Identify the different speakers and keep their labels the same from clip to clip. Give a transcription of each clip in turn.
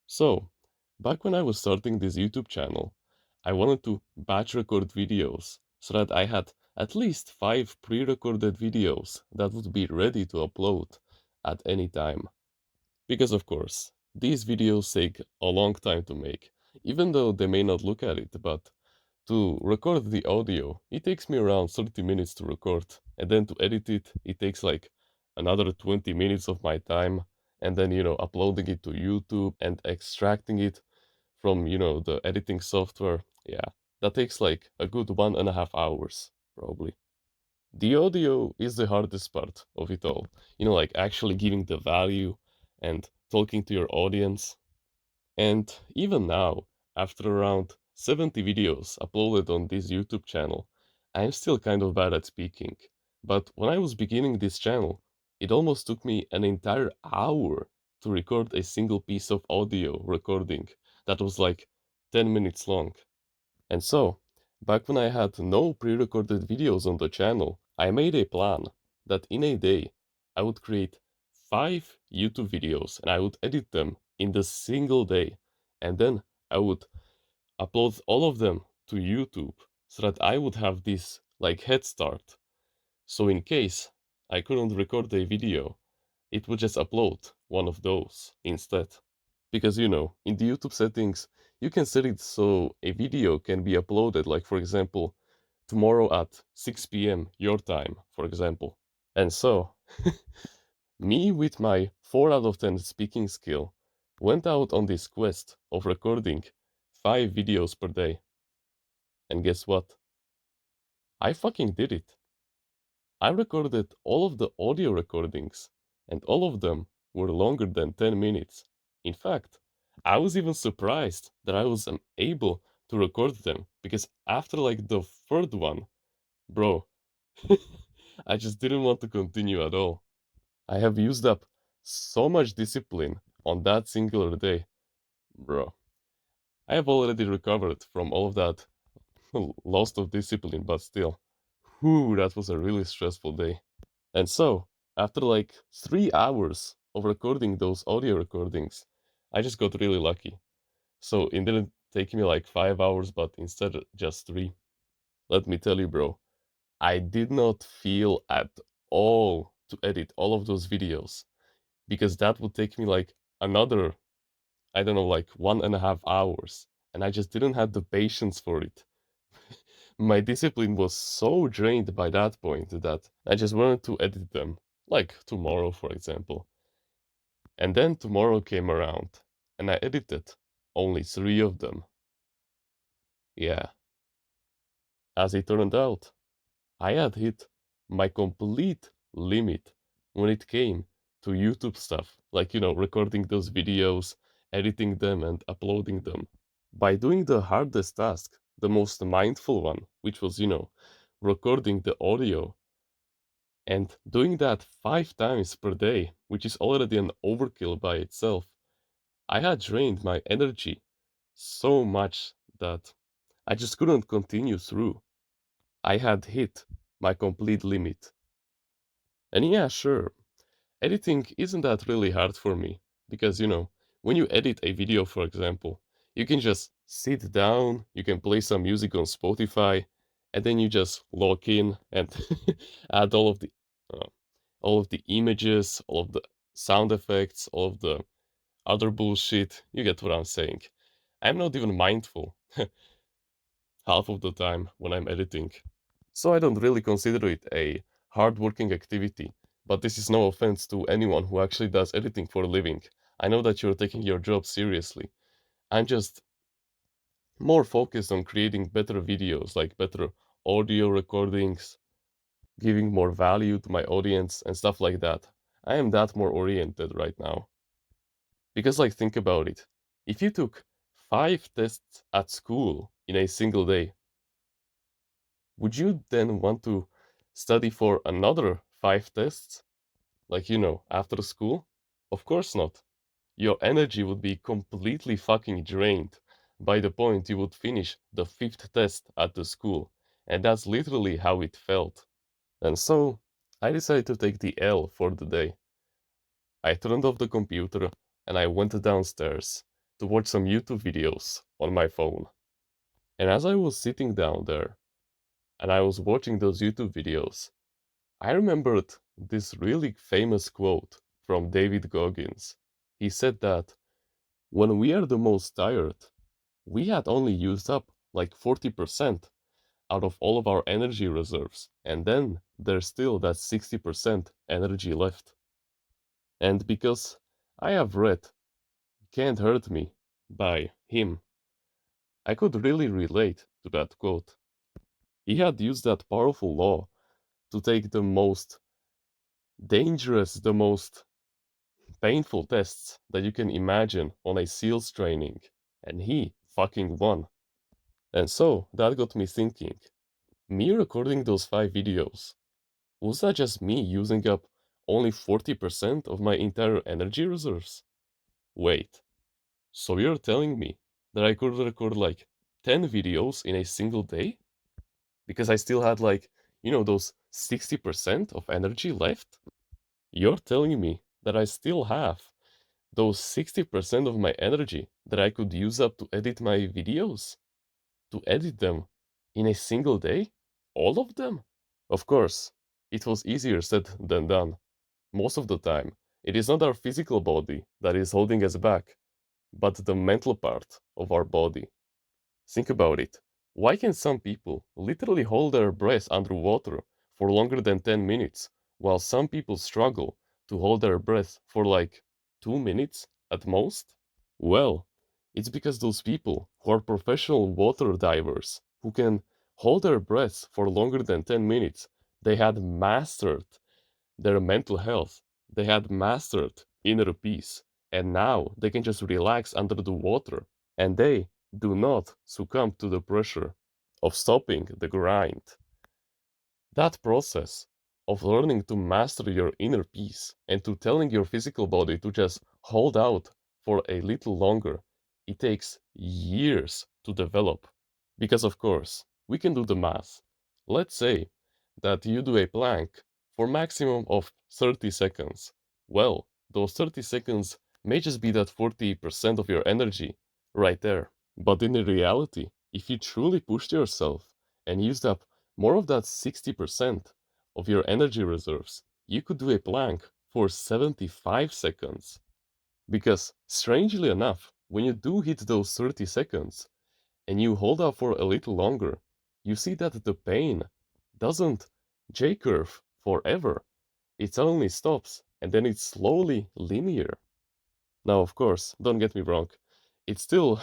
Speaker 1: So, back when I was starting this YouTube channel, I wanted to batch record videos so that I had at least 5 pre-recorded videos that would be ready to upload at any time. Because of course, these videos take a long time to make, even though they may not look at it, but to record the audio, it takes me around 30 minutes to record, and then to edit it, it takes like another 20 minutes of my time, and then, uploading it to YouTube and extracting it from, the editing software. Yeah, that takes like a good 1.5 hours, probably. The audio is the hardest part of it all, like actually giving the value and talking to your audience. And even now, after around 70 videos uploaded on this YouTube channel, I'm still kind of bad at speaking. But when I was beginning this channel, it almost took me an entire hour to record a single piece of audio recording that was like 10 minutes long. And so, back when I had no pre-recorded videos on the channel, I made a plan that in a day I would create 5 YouTube videos and I would edit them in the single day. And then I would upload all of them to YouTube so that I would have this like head start. So in case I couldn't record a video, it would just upload one of those instead. Because in the YouTube settings, you can set it so a video can be uploaded, like for example, tomorrow at 6 p.m. your time, for example. And so, me with my 4 out of 10 speaking skill went out on this quest of recording 5 videos per day. And guess what? I fucking did it. I recorded all of the audio recordings, and all of them were longer than 10 minutes. In fact, I was even surprised that I was able to record them because after like the third one, bro, I just didn't want to continue at all. I have used up so much discipline on that singular day, bro. I have already recovered from all of that loss of discipline, but still, whew, that was a really stressful day. And so, after like 3 hours of recording those audio recordings, I just got really lucky. So it didn't take me like 5 hours, but instead just three. Let me tell you, bro, I did not feel at all to edit all of those videos because that would take me like another, I don't know, like 1.5 hours. And I just didn't have the patience for it. My discipline was so drained by that point that I just wanted to edit them, like tomorrow, for example. And then tomorrow came around, and I edited only 3 of them. Yeah, as it turned out, I had hit my complete limit when it came to YouTube stuff, like, recording those videos, editing them, and uploading them. By doing the hardest task, the most mindful one, which was, recording the audio, and doing that 5 times per day, which is already an overkill by itself, I had drained my energy so much that I just couldn't continue through. I had hit my complete limit. And yeah, sure, editing isn't that really hard for me because, when you edit a video, for example, you can just sit down, you can play some music on Spotify, and then you just log in and add uh, all of the images, all of the sound effects, all of the other bullshit. You get what I'm saying. I'm not even mindful half of the time when I'm editing. So I don't really consider it a hard-working activity. But this is no offense to anyone who actually does editing for a living. I know that you're taking your job seriously. I'm just more focused on creating better videos, like better audio recordings, giving more value to my audience and stuff like that. I am that more oriented right now. Because, like, think about it. If you took 5 tests at school in a single day, would you then want to study for another 5 tests? Like, after school? Of course not. Your energy would be completely fucking drained by the point you would finish the fifth test at the school. And that's literally how it felt. And so, I decided to take the L for the day. I turned off the computer and I went downstairs, to watch some YouTube videos on my phone. And as I was sitting down there and I was watching those YouTube videos, I remembered this really famous quote from David Goggins. He said that when we are the most tired, we had only used up like 40% out of all of our energy reserves, and then there's still that 60% energy left. And because I have read Can't Hurt Me by him, I could really relate to that quote. He had used that powerful law to take the most dangerous, the most painful tests that you can imagine on a SEALs training, and he fucking won. And so that got me thinking, me recording those 5 videos, was that just me using up only 40% of my entire energy reserves? Wait, so you're telling me that I could record like 10 videos in a single day? Because I still had like, those 60% of energy left? You're telling me that I still have those 60% of my energy that I could use up to edit my videos? To edit them in a single day? All of them? Of course, it was easier said than done. Most of the time, it is not our physical body that is holding us back, but the mental part of our body. Think about it. Why can some people literally hold their breath underwater for longer than 10 minutes, while some people struggle to hold their breath for like 2 minutes at most? Well, it's because those people who are professional water divers, who can hold their breath for longer than 10 minutes, they had mastered their mental health. They had mastered inner peace. And now they can just relax under the water. And they do not succumb to the pressure of stopping the grind. That process of learning to master your inner peace and to telling your physical body to just hold out for a little longer, it takes years to develop. Because, of course, we can do the math. Let's say that you do a plank for maximum of 30 seconds. Well, those 30 seconds may just be that 40% of your energy right there. But in reality, if you truly pushed yourself and used up more of that 60% of your energy reserves, you could do a plank for 75 seconds. Because, strangely enough, when you do hit those 30 seconds and you hold out for a little longer, you see that the pain doesn't J curve forever. It suddenly stops and then it's slowly linear. Now, of course, don't get me wrong, it still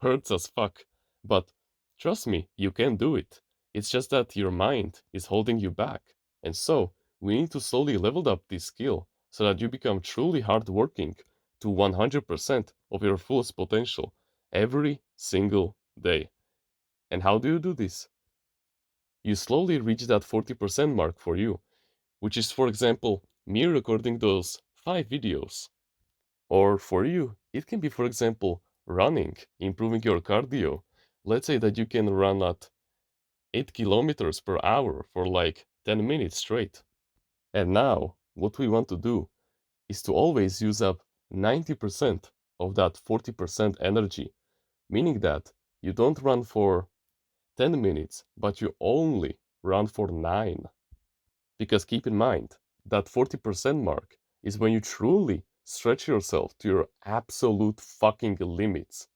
Speaker 1: hurts as fuck, but trust me, you can do it. It's just that your mind is holding you back. And so, we need to slowly level up this skill so that you become truly hardworking to 100% of your fullest potential every single day. And how do you do this? You slowly reach that 40% mark for you, which is, for example, me recording those 5 videos. Or for you, it can be, for example, running, improving your cardio. Let's say that you can run at 8 kilometers per hour for like 10 minutes straight. And now, what we want to do is to always use up 90% of that 40% energy, meaning that you don't run for 10 minutes, but you only run for 9. Because keep in mind, that 40% mark is when you truly stretch yourself to your absolute fucking limits.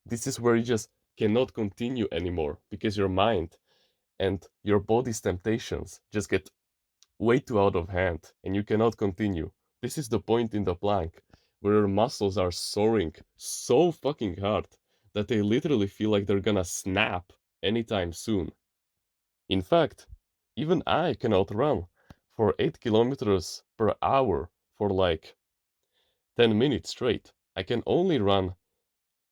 Speaker 1: This is where you just cannot continue anymore because your mind and your body's temptations just get way too out of hand and you cannot continue. This is the point in the plank where your muscles are soaring so fucking hard that they literally feel like they're gonna snap anytime soon. In fact, even I cannot run for 8 kilometers per hour for like 10 minutes straight. I can only run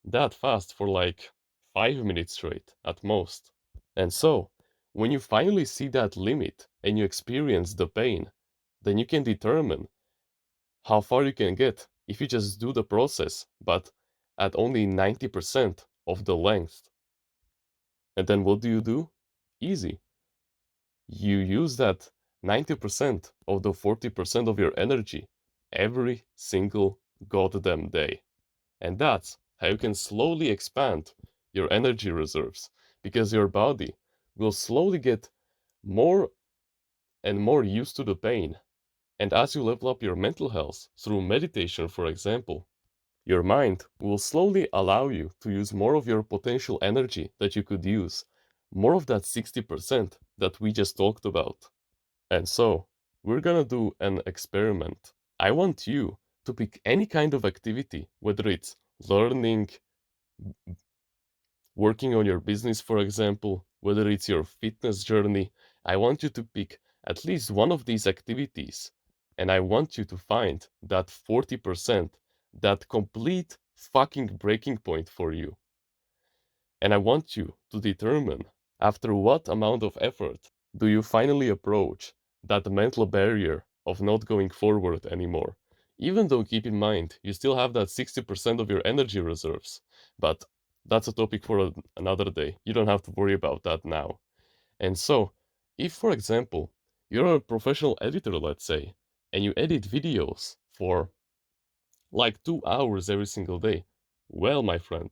Speaker 1: that fast for like 5 minutes straight at most. And so, when you finally see that limit and you experience the pain, then you can determine how far you can get if you just do the process, but at only 90% of the length. And then what do? Easy. You use that 90% of the 40% of your energy every single goddamn day. And that's how you can slowly expand your energy reserves because your body will slowly get more and more used to the pain. And as you level up your mental health through meditation, for example, your mind will slowly allow you to use more of your potential energy that you could use, more of that 60% that we just talked about. And so, we're gonna do an experiment. I want you to pick any kind of activity, whether it's learning, working on your business, for example, whether it's your fitness journey. I want you to pick at least one of these activities, and I want you to find that 40%, that complete fucking breaking point for you. And I want you to determine after what amount of effort do you finally approach that mental barrier of not going forward anymore. Even though, keep in mind, you still have that 60% of your energy reserves. But that's a topic for another day. You don't have to worry about that now. And so, if for example, you're a professional editor, let's say, and you edit videos for like 2 hours every single day, well, my friend,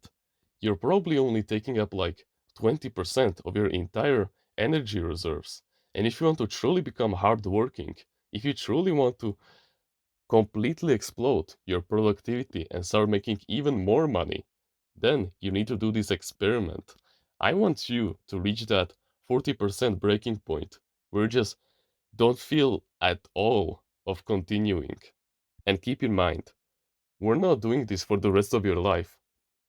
Speaker 1: you're probably only taking up like 20% of your entire energy reserves. And if you want to truly become hardworking, if you truly want to completely explode your productivity and start making even more money, then you need to do this experiment. I want you to reach that 40% breaking point where you just don't feel at all of continuing. And keep in mind, we're not doing this for the rest of your life.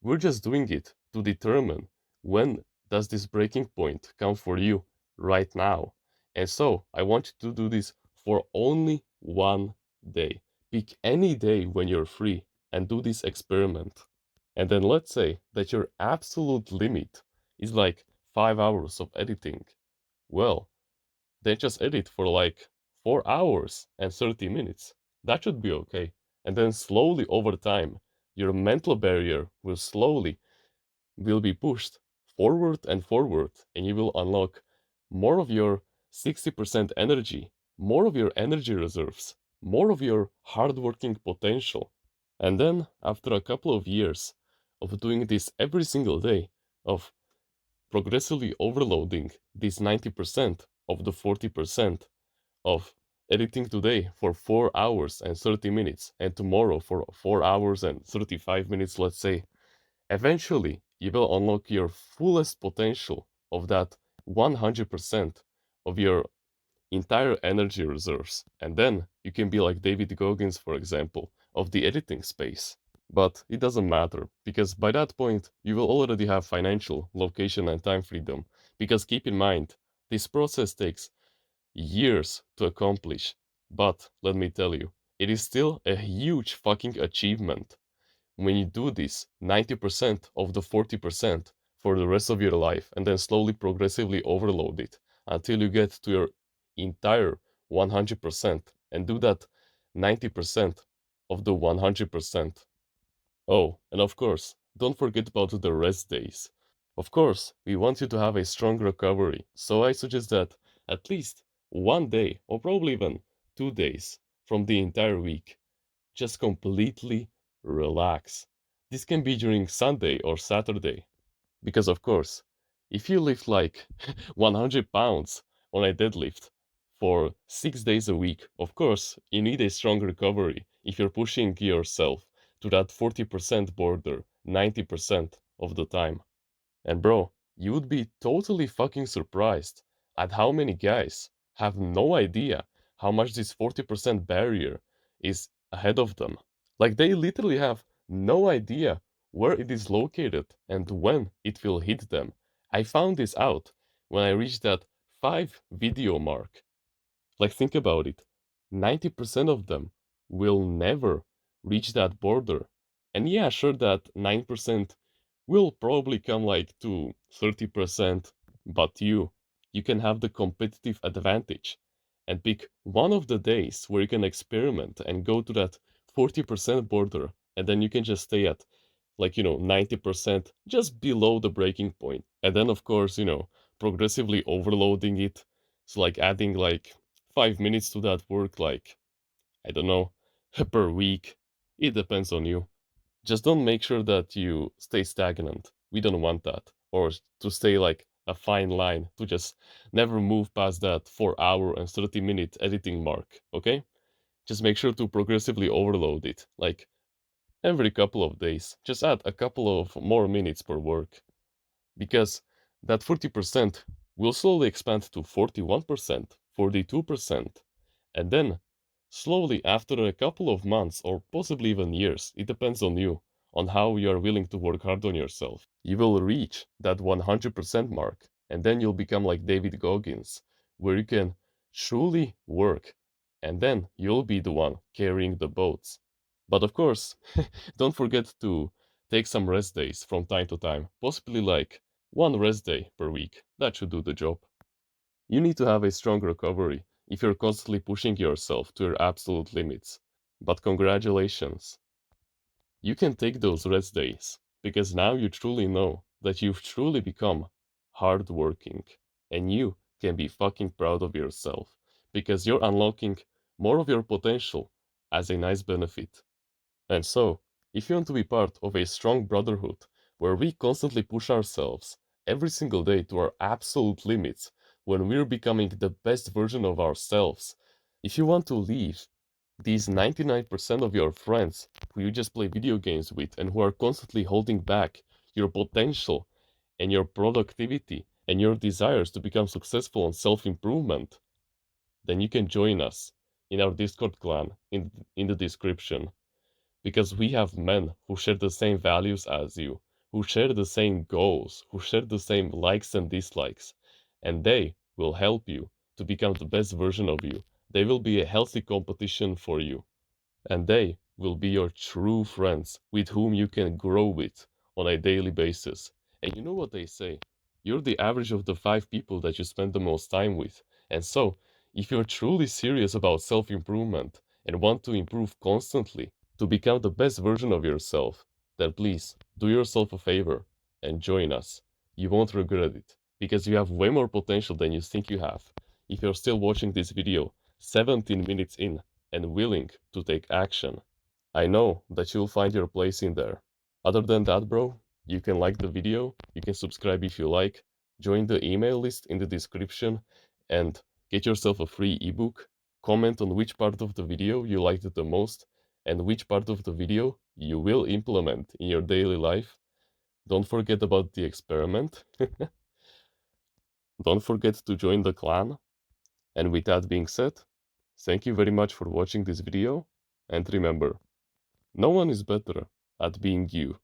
Speaker 1: We're just doing it to determine when does this breaking point come for you right now. And so I want you to do this for only one day. Pick any day when you're free and do this experiment. And then let's say that your absolute limit is like 5 hours of editing. Well, then just edit for like 4 hours and 30 minutes. That should be okay. And then slowly over time, your mental barrier will be pushed forward and forward, and you will unlock more of your 60% energy, more of your energy reserves, more of your hardworking potential. And then, after a couple of years of doing this every single day, of progressively overloading this 90% of the 40% of editing today for 4 hours and 30 minutes and tomorrow for 4 hours and 35 minutes, let's say, eventually you will unlock your fullest potential of that 100% of your entire energy reserves. And then you can be like David Goggins, for example, of the editing space. But it doesn't matter, because by that point, you will already have financial, location, and time freedom. Because keep in mind, this process takes years to accomplish. But let me tell you, it is still a huge fucking achievement when you do this 90% of the 40% for the rest of your life and then slowly progressively overload it until you get to your entire 100% and do that 90% of the 100%. Oh, and of course, don't forget about the rest days. Of course, we want you to have a strong recovery, so I suggest that at least one day, or probably even 2 days from the entire week, just completely relax. This can be during Sunday or Saturday. Because, of course, if you lift like 100 pounds on a deadlift for 6 days a week, of course, you need a strong recovery if you're pushing yourself to that 40% border 90% of the time. And bro, you would be totally fucking surprised at how many guys have no idea how much this 40% barrier is ahead of them. Like they literally have no idea where it is located and when it will hit them. I found this out when I reached that 5 video mark. Like think about it. 90% of them will never reach that border. And yeah, sure that 9% will probably come like to 30%, but you can have the competitive advantage and pick one of the days where you can experiment and go to that 40% border, and then you can just stay at like 90% just below the breaking point. And then of course, progressively overloading it. So like adding like 5 minutes to that work, like I don't know, per week. It depends on you. Just don't make sure that you stay stagnant. We don't want that. Or to stay like a fine line, to just never move past that 4 hour and 30-minute editing mark, okay? Just make sure to progressively overload it, like every couple of days. Just add a couple of more minutes per work. Because that 40% will slowly expand to 41%, 42%, and then slowly after a couple of months or possibly even years, it depends on you, on how you are willing to work hard on yourself. You will reach that 100% mark, and then you'll become like David Goggins, where you can truly work, and then you'll be the one carrying the boats. But of course, don't forget to take some rest days from time to time, possibly like one rest day per week. That should do the job. You need to have a strong recovery if you're constantly pushing yourself to your absolute limits. But congratulations, you can take those rest days because now you truly know that you've truly become hardworking and you can be fucking proud of yourself because you're unlocking more of your potential as a nice benefit. And so, if you want to be part of a strong brotherhood where we constantly push ourselves every single day to our absolute limits when we're becoming the best version of ourselves, if you want to leave these 99% of your friends who you just play video games with and who are constantly holding back your potential and your productivity and your desires to become successful and self improvement, then you can join us in our Discord clan in the description because we have men who share the same values as you, who share the same goals, who share the same likes and dislikes, and they will help you to become the best version of you. They will be a healthy competition for you, and they will be your true friends with whom you can grow with on a daily basis. And you know what they say? You're the average of the 5 people that you spend the most time with. And so, if you're truly serious about self improvement and want to improve constantly to become the best version of yourself, then please do yourself a favor and join us. You won't regret it because you have way more potential than you think you have. If you're still watching this video 17 minutes in, and willing to take action. I know that you'll find your place in there. Other than that, bro, you can like the video, you can subscribe if you like, join the email list in the description, and get yourself a free ebook. Comment on which part of the video you liked it the most, and which part of the video you will implement in your daily life. Don't forget about the experiment. Don't forget to join the clan. And with that being said, thank you very much for watching this video, and remember, no one is better at being you